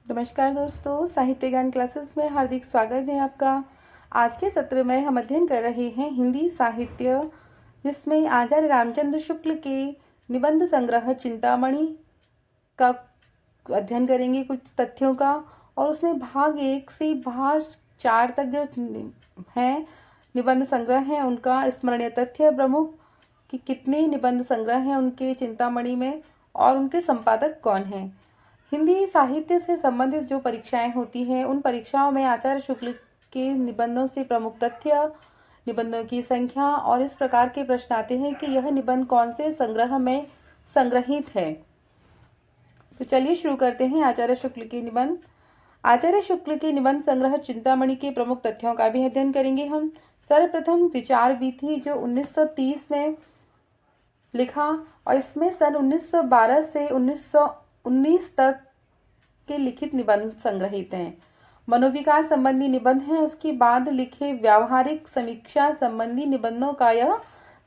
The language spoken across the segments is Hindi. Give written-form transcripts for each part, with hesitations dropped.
नमस्कार दोस्तों, साहित्य ज्ञान क्लासेस में हार्दिक स्वागत है आपका। आज के सत्र में हम अध्ययन कर रहे हैं हिंदी साहित्य, जिसमें आचार्य रामचंद्र शुक्ल के निबंध संग्रह चिंतामणि का अध्ययन करेंगे, कुछ तथ्यों का। और उसमें भाग 1 से भाग 4 तक जो हैं निबंध संग्रह हैं, उनका स्मरणीय तथ्य प्रमुख कि कितने निबंध संग्रह हैं उनके चिंतामणि में और उनके संपादक कौन हैं। हिंदी साहित्य से संबंधित जो परीक्षाएं होती हैं, उन परीक्षाओं में आचार्य शुक्ल के निबंधों से प्रमुख तथ्य, निबंधों की संख्या और इस प्रकार के प्रश्न आते हैं कि यह निबंध कौन से संग्रह में संग्रहित है। तो चलिए शुरू करते हैं आचार्य शुक्ल के निबंध। आचार्य शुक्ल के निबंध संग्रह चिंतामणि के प्रमुख तथ्यों का भी अध्ययन करेंगे हम। सर्वप्रथम विचार वीथी जो 1930 में लिखा और इसमें सन 1912 से 1919 तक के लिखित निबंध संग्रहित हैं। मनोविकार संबंधी निबंध हैं। उसके बाद लिखे व्यावहारिक समीक्षा संबंधी निबंधों का यह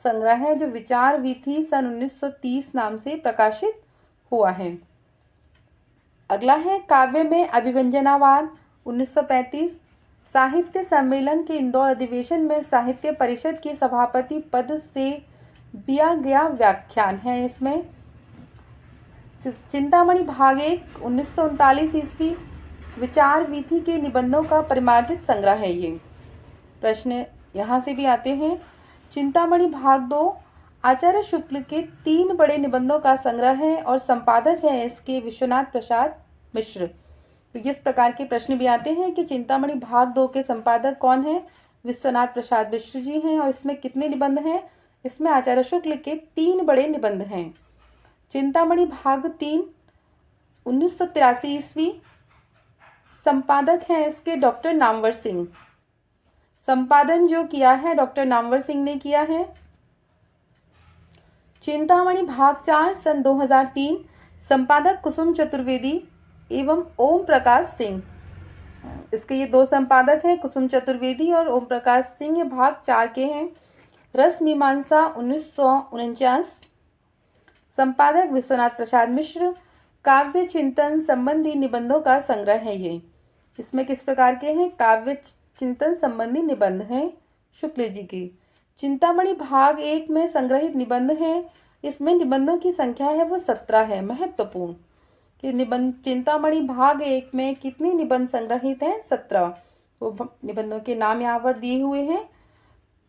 संग्रह है, जो विचार वीथी सन 1930 नाम से प्रकाशित हुआ है। अगला है काव्य में अभिव्यंजनावाद 1935। साहित्य सम्मेलन के इंदौर अधिवेशन में साहित्य परिषद के सभापति पद से दिया गया व्याख्यान है। इसमें चिंतामणि भाग 1 1939 ईस्वी विचार वीथी के निबंधों का परिमार्जित संग्रह है। ये प्रश्न यहाँ से भी आते हैं। चिंतामणि भाग 2 आचार्य शुक्ल के 3 बड़े निबंधों का संग्रह है और संपादक है इसके विश्वनाथ प्रसाद मिश्र। तो इस प्रकार के प्रश्न भी आते हैं कि चिंतामणि भाग 2 के संपादक कौन है। विश्वनाथ प्रसाद मिश्र जी हैं। और इसमें कितने निबंध हैं? इसमें आचार्य शुक्ल के 3 बड़े निबंध हैं। चिंतामणि भाग 3 1983 ईस्वी संपादक हैं इसके डॉक्टर नामवर सिंह। संपादन जो किया है डॉक्टर नामवर सिंह ने किया है। चिंतामणि भाग 4 सन 2003 संपादक कुसुम चतुर्वेदी एवं ओम प्रकाश सिंह। इसके ये 2 संपादक हैं, कुसुम चतुर्वेदी और ओम प्रकाश सिंह। ये भाग 4 के हैं। रस मीमांसा 1949 संपादक विश्वनाथ प्रसाद मिश्र। काव्य चिंतन संबंधी निबंधों का संग्रह है ये। इसमें किस प्रकार के हैं? काव्य चिंतन संबंधी निबंध हैं शुक्ल जी के। चिंतामणि भाग 1 में संग्रहित निबंध हैं। इसमें निबंधों की संख्या है वो 17 है। महत्वपूर्ण कि निबंध चिंतामणि भाग 1 में कितने निबंध संग्रहित हैं? 17। वो निबंधों के नाम यहाँ पर दिए हुए हैं।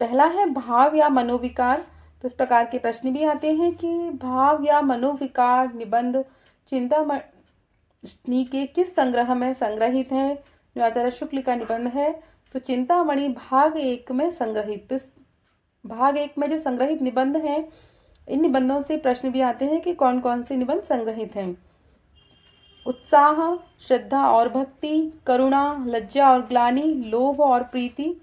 पहला है भाव या मनोविकार। तो इस प्रकार के प्रश्न भी आते हैं कि भाव या मनोविकार निबंध चिंतामणि के किस संग्रह में संग्रहित है। जो आचार्य शुक्ल का निबंध है तो चिंतामणि भाग 1 में संग्रहित। तो भाग 1 में जो संग्रहित निबंध हैं, इन निबंधों से प्रश्न भी आते हैं कि कौन कौन से निबंध संग्रहित हैं। उत्साह, श्रद्धा और भक्ति, करुणा, लज्जा और ग्लानि, लोभ और प्रीति,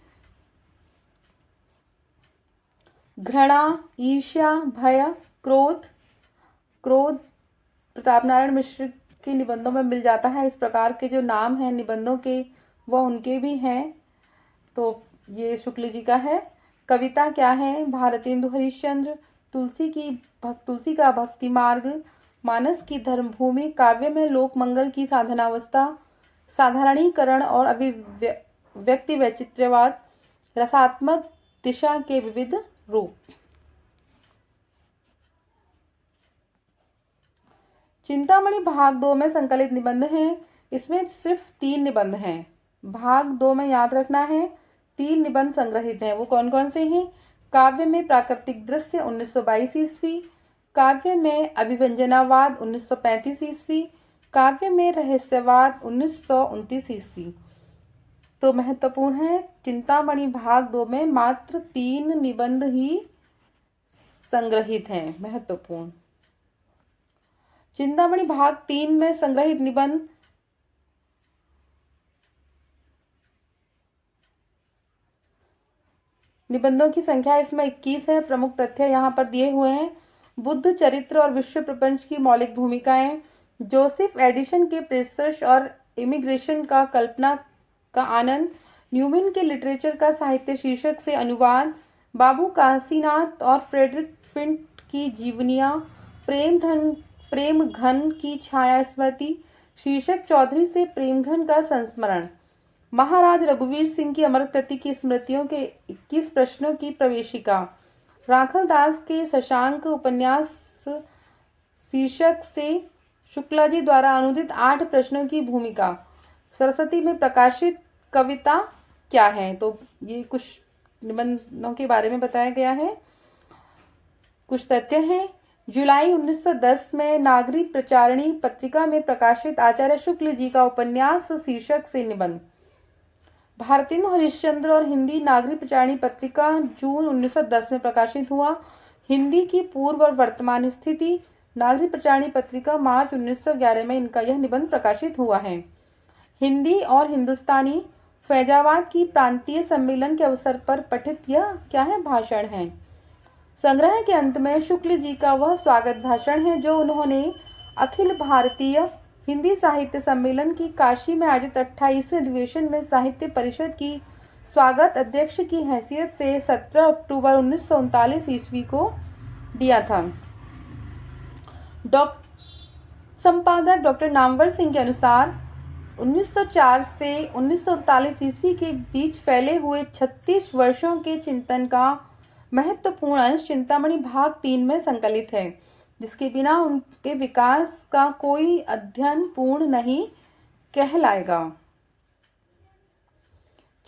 घृणा, ईर्ष्या, भय, क्रोध। क्रोध प्रताप नारायण मिश्र के निबंधों में मिल जाता है। इस प्रकार के जो नाम हैं निबंधों के, वह उनके भी हैं। तो ये शुक्ल जी का है। कविता क्या है? भारतेंदु हरिश्चंद्र। तुलसी का भक्ति मार्ग, मानस की धर्मभूमि। काव्य में लोक मंगल की साधनावस्था, साधारणीकरण और अभिव्यक्ति वैचित्र्यवाद, रसात्मक दिशा के विविध रूप। चिंतामणि भाग 2 में संकलित निबंध हैं। इसमें सिर्फ 3 निबंध हैं। भाग 2 में याद रखना है 3 निबंध संग्रहित हैं। वो कौन कौन से हैं? काव्य में प्राकृतिक दृश्य 1922 ईस्वी, काव्य में अभिव्यंजनावाद 1935 ईस्वी, काव्य में रहस्यवाद 1929 ईस्वी। तो महत्वपूर्ण है, चिंतामणि भाग 2 में मात्र 3 निबंध ही संग्रहित हैं। महत्वपूर्ण। चिंतामणि भाग 3 में संग्रहित निबंध निबंधों की संख्या इसमें 21 है। प्रमुख तथ्य यहाँ पर दिए हुए हैं। बुद्ध चरित्र और विश्व प्रपंच की मौलिक भूमिकाएं, जोसेफ एडिशन के प्रेसर्स और इमिग्रेशन का कल्पना का आनंद, न्यूमैन के लिटरेचर का साहित्य शीर्षक से अनुवाद, बाबू काशीनाथ और फ्रेडरिक फिंट की जीवनियाँ, प्रेम घन की छाया स्मृति, शीर्षक चौधरी से प्रेमघन का संस्मरण। महाराज रघुवीर सिंह की अमर कृति की स्मृतियों के 21 प्रश्नों की प्रवेशिका। राखल दास के शशांक उपन्यास शीर्षक से शुक्ला जी द्वारा अनुदित 8 प्रश्नों की भूमिका। सरस्वती में प्रकाशित कविता क्या है? तो ये कुछ निबंधों के बारे में बताया गया है। कुछ तथ्य हैं। जुलाई 1910 में नागरिक प्रचारिणी पत्रिका में प्रकाशित आचार्य शुक्ल जी का उपन्यास शीर्षक से निबंध। भारतेंदु हरिश्चंद्र और हिंदी नागरिक प्रचारिणी पत्रिका जून 1910 में प्रकाशित हुआ। हिंदी की पूर्व और वर्तमान स्थिति। नागरिक प्रचारिणी पत्रिका मार्च 1911 में इनका यह निबंध प्रकाशित हुआ है। हिंदी और हिंदुस्तानी फैजाबाद की प्रांतीय सम्मेलन के अवसर पर पठित यह क्या है? भाषण है। संग्रह के अंत में शुक्ल जी का वह स्वागत भाषण है जो उन्होंने अखिल भारतीय हिंदी साहित्य सम्मेलन की काशी में आयोजित 28वें अधिवेशन में साहित्य परिषद की स्वागत अध्यक्ष की हैसियत से 17 अक्टूबर 1939 ईस्वी को दिया था। संपादक डॉक्टर नामवर सिंह के अनुसार 1904 से 1939 ईस्वी के बीच फैले हुए 36 वर्षों के चिंतन का महत्वपूर्ण अंश चिंतामणि भाग 3 में संकलित है, जिसके बिना उनके विकास का कोई अध्ययन पूर्ण नहीं कहलाएगा।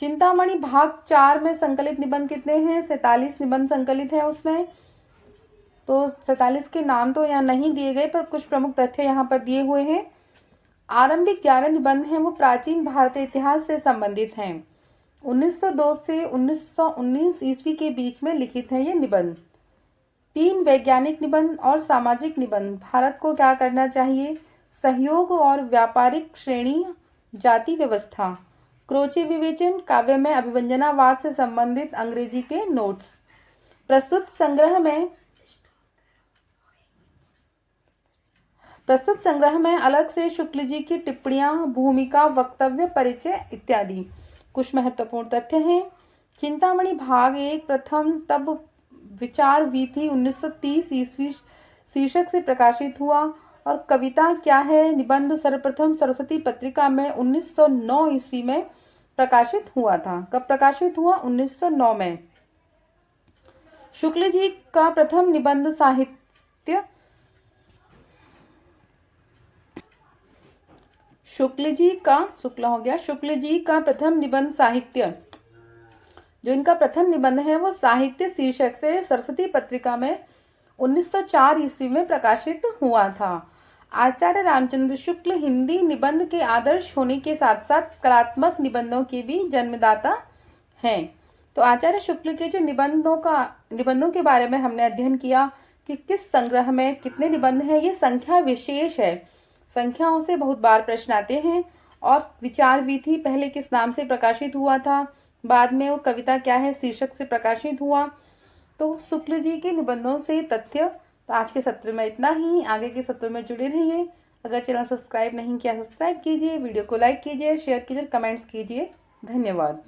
चिंतामणि भाग 4 में संकलित निबंध कितने हैं? 47 निबंध संकलित हैं उसमें। तो 47 के नाम तो यहाँ नहीं दिए गए, पर कुछ प्रमुख तथ्य यहाँ पर दिए हुए हैं। आरंभिक 11 निबंध हैं वो प्राचीन भारतीय इतिहास से संबंधित हैं। 1902 से 1919 ईस्वी के बीच में लिखित हैं ये निबंध। 3 वैज्ञानिक निबंध और सामाजिक निबंध। भारत को क्या करना चाहिए, सहयोग और व्यापारिक श्रेणी, जाति व्यवस्था, क्रोचे विवेचन, काव्य में अभिव्यंजनावाद से संबंधित अंग्रेजी के नोट्स। प्रस्तुत संग्रह में अलग से शुक्ल जी की टिप्पणियां, भूमिका, वक्तव्य, परिचय इत्यादि। कुछ महत्वपूर्ण तथ्य हैं। चिंतामणि भाग 1 प्रथम तब विचार वीथी 1930 ईस्वी शीर्षक से प्रकाशित हुआ। और कविता क्या है निबंध सर्वप्रथम सरस्वती पत्रिका में 1909 ईस्वी में प्रकाशित हुआ था। कब प्रकाशित हुआ? 1909 में। शुक्ल जी का प्रथम निबंध साहित्य शुक्ल जी का प्रथम निबंध साहित्य, जो इनका प्रथम निबंध है वो साहित्य शीर्षक से सरस्वती पत्रिका में 1904 ईस्वी में प्रकाशित हुआ था। आचार्य रामचंद्र शुक्ल हिंदी निबंध के आदर्श होने के साथ साथ कलात्मक निबंधों के भी जन्मदाता हैं। तो आचार्य शुक्ल के जो निबंधों के बारे में हमने अध्ययन किया कि किस संग्रह में कितने निबंध हैं। ये संख्या विशेष है, संख्याओं से बहुत बार प्रश्न आते हैं। और विचार वीथी पहले किस नाम से प्रकाशित हुआ था, बाद में वो कविता क्या है शीर्षक से प्रकाशित हुआ। तो शुक्ल जी के निबंधों से तथ्य। तो आज के सत्र में इतना ही। आगे के सत्र में जुड़े रहिए। अगर चैनल सब्सक्राइब नहीं किया सब्सक्राइब कीजिए, वीडियो को लाइक कीजिए, शेयर कीजिए, कमेंट्स कीजिए। धन्यवाद।